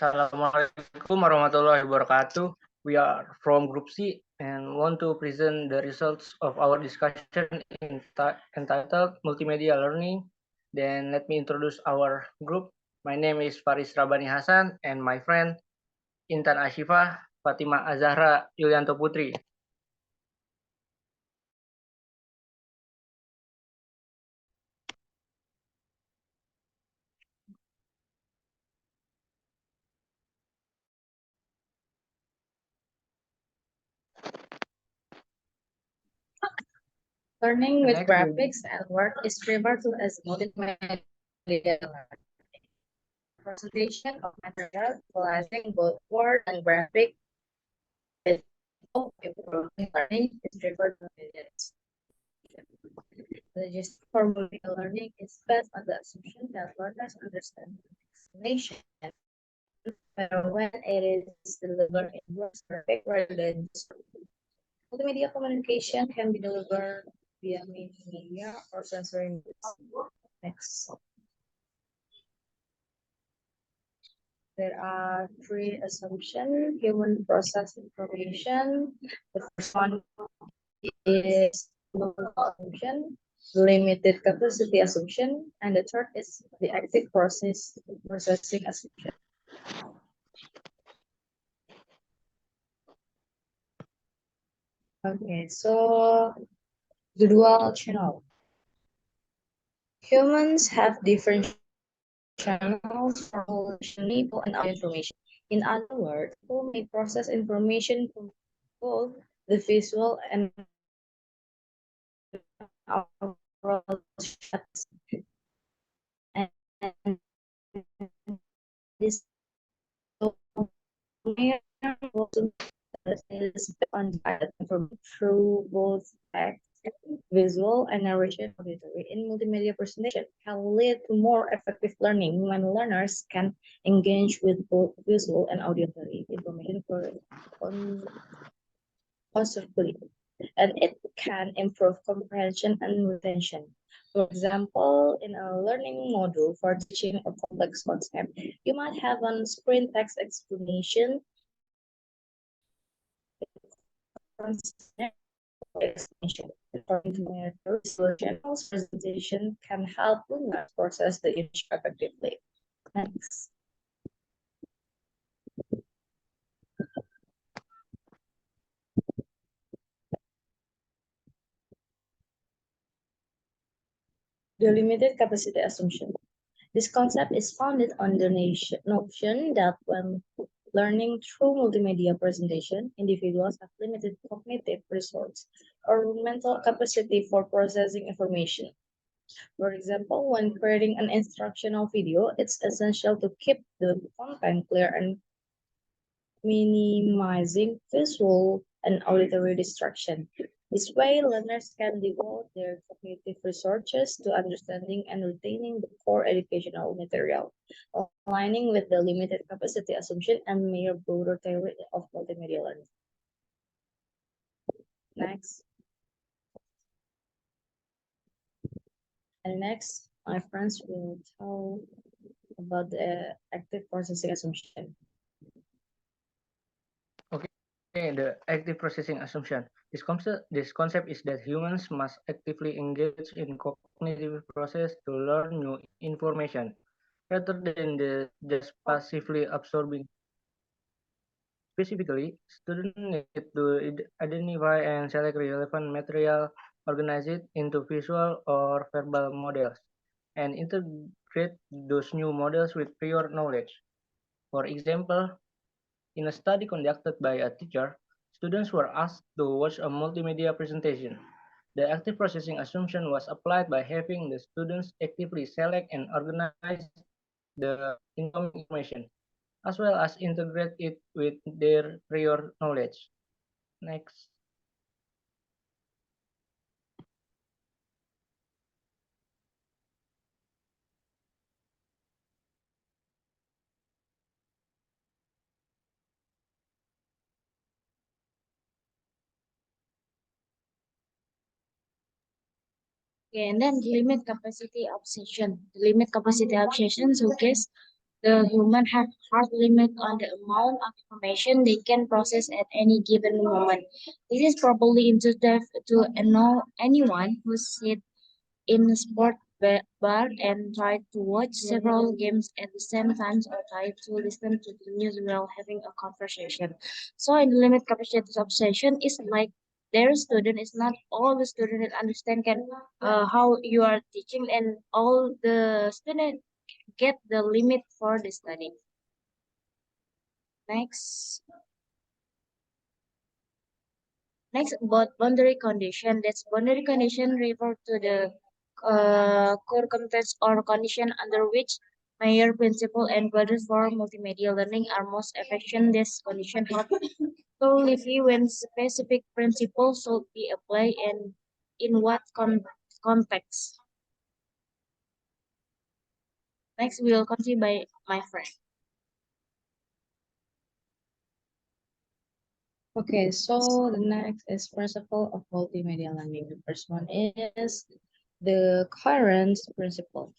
Assalamualaikum warahmatullahi wabarakatuh. We are from Group C and want to present the results of our discussion entitled Multimedia Learning. Then let me introduce our group. My name is Fariz Rabbani Hasan and my friend Intan Asyifah, Fatimah, Zahra, Yulianto, Putri. Learning with graphics and work is referred to as multimedia learning. Presentation of material utilizing both word and graphic improving learning is referred to media. The gist for multimedia learning is based on the assumption that learners understand explanation when it is delivered in words graphic rather than multimedia communication can be delivered via media or sensory media. Next. There are three assumptions: human process information. The first one is assumption, limited capacity assumption, and the third is the active processing assumption. Okay, so the dual channel. Humans have different channels for people and audio information. In other words, people may process information from both the visual and oral channels. And this is on information through both text, visual, and narration auditory in multimedia presentation can lead to more effective learning when learners can engage with both visual and auditory information consecutively, and it can improve comprehension and retention. For example, in a learning module for teaching a complex concept, you might have on-screen text explanation channels presentation can help learners process the image effectively. Next. The limited capacity assumption. This concept is founded on the notion that when learning through multimedia presentation, individuals have limited cognitive resource or mental capacity for processing information. For example, when creating an instructional video, it's essential to keep the content clear and minimizing visual and auditory distraction. This way, learners can devote their cognitive resources to understanding and retaining the core educational material, aligning with the limited capacity assumption and mere broader theory of multimedia learning. Next. And next, my friends will tell about the active processing assumption. Okay, the active processing assumption. This concept is that humans must actively engage in cognitive process to learn new information, rather than just passively absorbing. Specifically, students need to identify and select relevant material, organize it into visual or verbal models, and integrate those new models with prior knowledge. For example, in a study conducted by a teacher, students were asked to watch a multimedia presentation. The active processing assumption was applied by having the students actively select and organize the incoming information, as well as integrate it with their prior knowledge. Next. Okay, and then the limit capacity obsession. The limit capacity obsession showcase The human have hard limit on the amount of information they can process at any given moment. This is probably intuitive to anyone who sits in a bar and try to watch several games at the same time or try to listen to the news while having a conversation. So in the limit capacity of session is like their student is not all the student that understand can how you are teaching and all the student get the limit for the study. Next. Next, about boundary condition. That's boundary condition refer to the core context or condition under which major principle and values for multimedia learning are most effective. This condition help solely when specific principles should be applied and in what context. Next, we will continue by my friend. Okay, so the next is principle of multimedia learning. The first one is the coherence principle.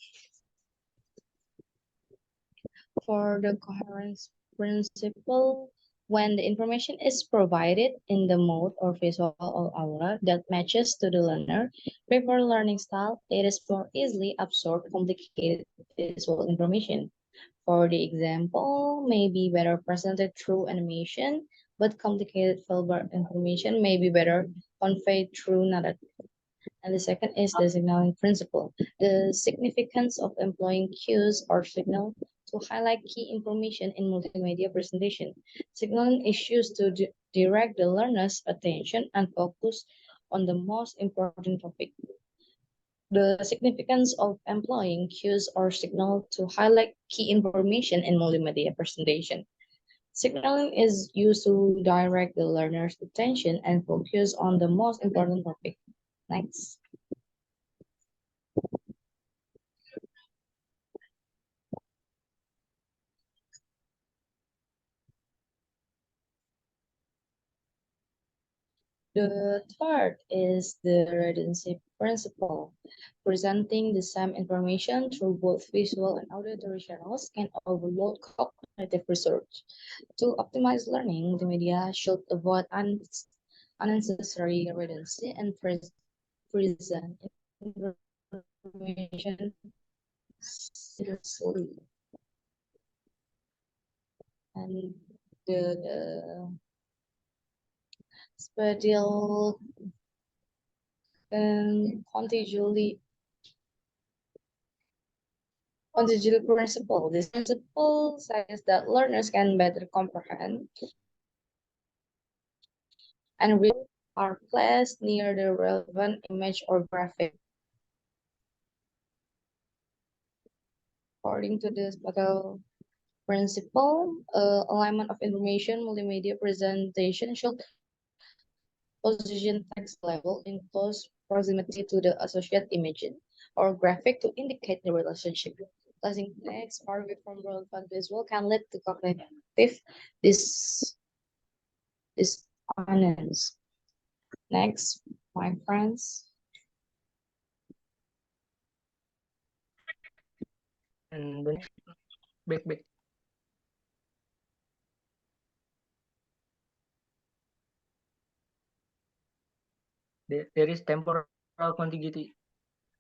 For the coherence principle, when the information is provided in the mode or visual or aura that matches to the learner preferred learning style, it is more easily absorb complicated visual information. For the example, may be better presented through animation, but complicated verbal information may be better conveyed through narrative. And the second is the signaling principle, the significance of employing cues or signal to highlight key information in multimedia presentation. Signaling is used to direct the learner's attention and focus on the most important topic. The significance of employing cues or signal to highlight key information in multimedia presentation. Signaling is used to direct the learner's attention and focus on the most important topic. Next. The third is the redundancy principle. Presenting the same information through both visual and auditory channels can overload cognitive research. To optimize learning, multimedia should avoid unnecessary redundancy and present information seriously. And the spatial and contiguity principle. This principle says that learners can better comprehend and read are placed near the relevant image or graphic. According to the spatial principle, alignment of information multimedia presentation should position text level in close proximity to the associate image or graphic to indicate the relationship. Placing text far away from relevant visual can lead to cognitive dis dissonance. Next, my friends. And the next, back. There is temporal contiguity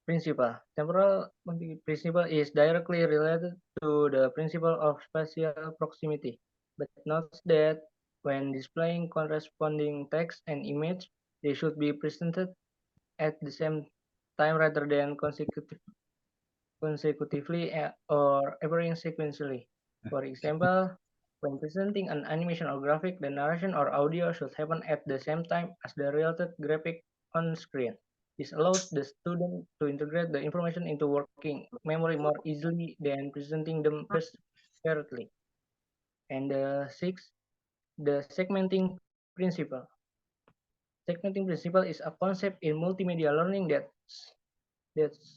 principle. Temporal contiguity principle is directly related to the principle of spatial proximity, but notes that when displaying corresponding text and image, they should be presented at the same time rather than consecutively or appearing sequentially. For example, when presenting an animation or graphic, the narration or audio should happen at the same time as the related graphic on screen. This allows the student to integrate the information into working memory more easily than presenting them separately. And sixth, the segmenting principle. Segmenting principle is a concept in multimedia learning that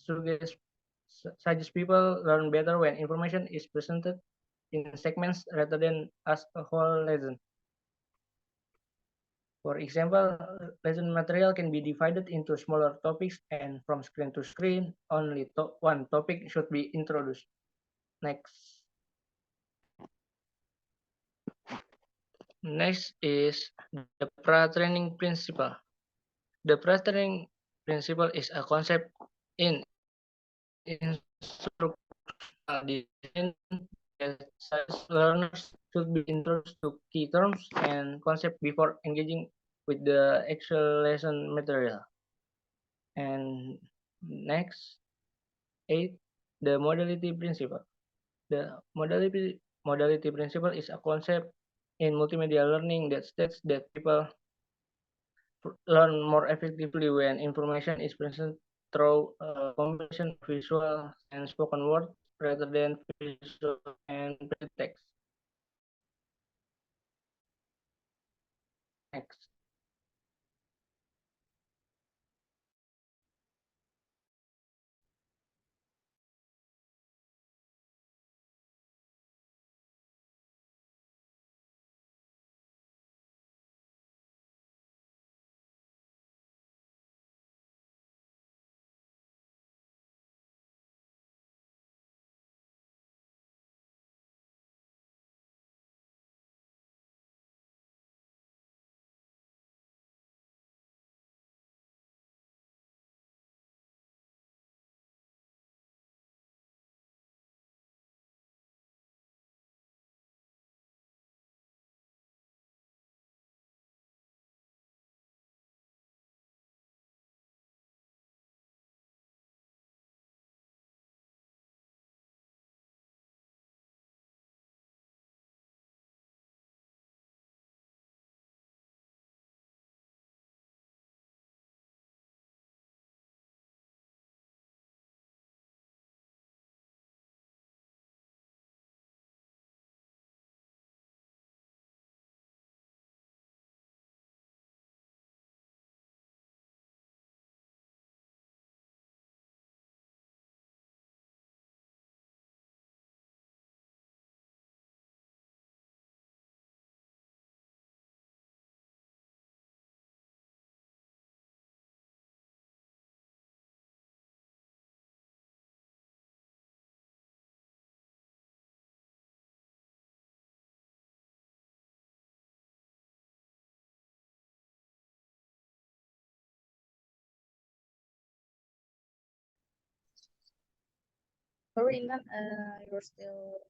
suggests people learn better when information is presented in segments rather than as a whole lesson. For example, lesson material can be divided into smaller topics and from screen to screen, only one topic should be introduced. Next. Next is the pre-training principle. The pre-training principle is a concept in instructional design that says learners should be introduced to key terms and concepts before engaging with the actual lesson material. And next, 8, the modality principle. The modality principle is a concept in multimedia learning that states that people learn more effectively when information is presented through a combination of visual and spoken word rather than visual and printed text. Next. Sorry, Intan, you're still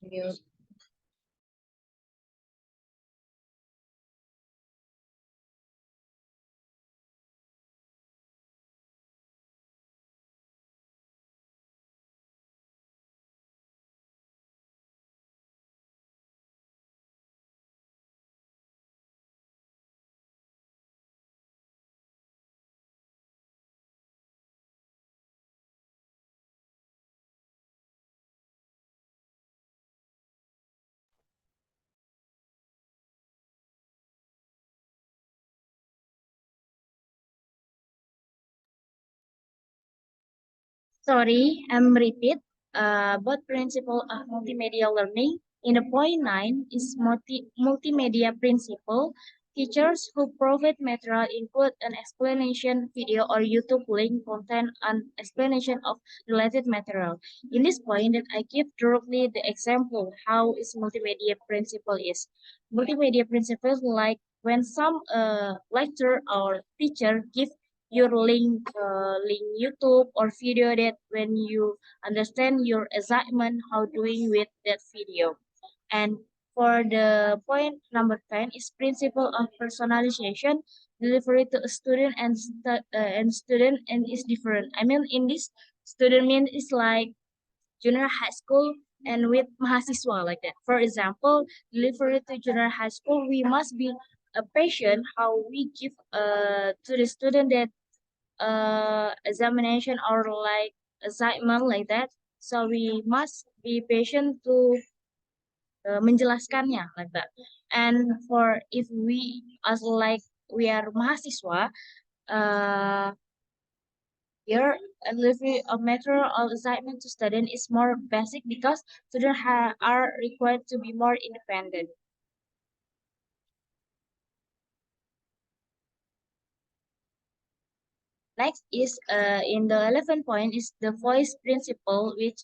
mute. Sorry, I'm repeat. Both principle of multimedia learning. In the point 9 is multimedia principle. Teachers who provide material include an explanation video or YouTube link content and explanation of related material. In this point, that I give directly the example how is multimedia principle is. Multimedia principles like when some lecturer or teacher give your link YouTube or video that when you understand your assignment how doing with that video. And for the point number 10 is principle of personalization delivery to a student and student and is different. I mean in this student mean is like junior high school and with mahasiswa like that. For example, delivery to junior high school, we must be a patient how we give to the student that examination or like assignment like that. So we must be patient to menjelaskannya like that. And for if we as like we are mahasiswa, uh, here a delivery of material or assignment to student is more basic because students are required to be more independent. Next is in the 11th point is the voice principle, which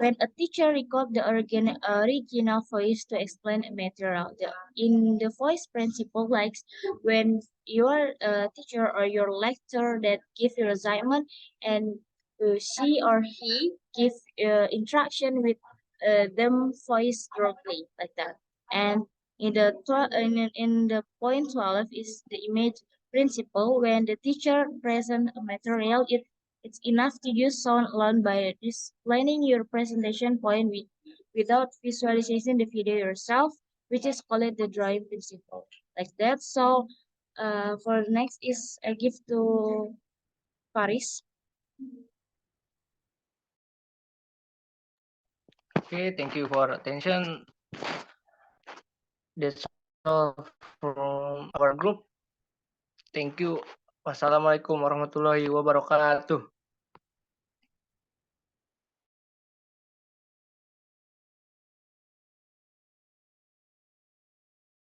when a teacher records the original voice to explain a material. In the voice principle, like when your teacher or your lecturer that give you assignment and she or he give instruction with them voice directly like that. And in the point 12 is the image principle. When the teacher present a material, it's enough to use sound alone by displaying your presentation point without visualizing the video yourself, which is called the drawing principle. Like that. So for the next is I give to Faris. Okay, thank you for attention. That's all from our group. Thank you. Wassalamualaikum warahmatullahi wabarakatuh.